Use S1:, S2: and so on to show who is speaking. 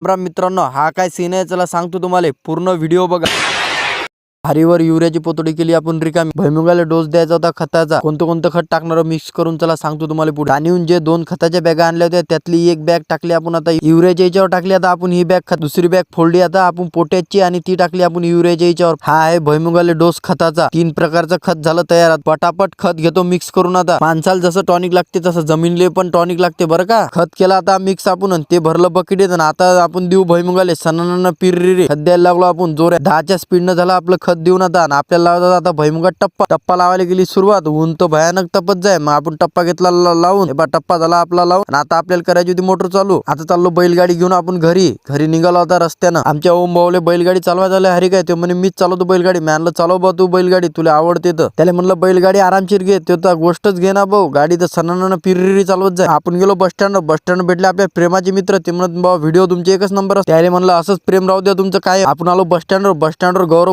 S1: बरं मित्रांनो, हा काय सीन आहे चला सांगतो तुम्हाला, पूर्ण व्हिडिओ बघा। हरीवर युरियाची पोतडी केली आपण रिकामी। भुईमुगाला डोस द्यायचा होता खताचा, कोणतं खत टाकणार मिक्स करून चला सांगतो तुम्हाला पुढे। आणून जे 2 खताच्या बॅगा आणल्या होत्या त्यातली एक बॅग टाकली आपण आता युरियाच्या याच्यावर टाकली। आता आपण ही बॅग दुसरी बॅग फोडली आता आपण पोटॅशची आणि ती टाकली आपण युरियाच्या याच्यावर। हा आहे भुईमुगाला डोस खताचा। 3 प्रकारचं खत झालं तयार। पटापट खत घेतो मिक्स करून। आता माणसाला जसं टॉनिक लागते तसं जमिनीले पण टॉनिक लागते बरं का। खत केला आता मिक्स आपण आणि ते भरलं बकेट। आता आपण देऊ भुईमुगाले सणांना पिररी खत द्यायला लागलो आपण जोर 10च्या स्पीडनं झालं आपलं खत देऊन। आता आपल्याला लावतात आता भुईमुगात टप्पा लावायला गेली सुरुवात। ऊन तर भयानक तपत जाय, मग आपण टप्पा घेतला लावून टप्पा झाला आपला लावून। आता आपल्याला करायची होती मोटर चालू। आता चाललो बैलगाडी घेऊन आपण घरी निघालो आता रस्त्यानं। आमच्या ओम भाऊले बैलगाडी चालवायला झाले हरी काय ते म्हणे मीच चालवतो बैलगाडी। मी म्हणलं चालव बा तू बैलगाडी, तुला आवडते तर। त्याला म्हणलं बैलगाडी आरामशीर घे, ते तर गोष्टच घे ना भाऊ, गाडी तर सणानं पिररी चालवत जाय। आपण गेलो बस स्टँड भेटले आपल्या प्रेमाचे मित्र। ते म्हणत भाऊ व्हिडिओ तुमचे एकच नंबर असते। त्याला म्हणलं असंच प्रेम राहू द्या तुमचं काय। आपण आलो बस स्टँडवर गौरव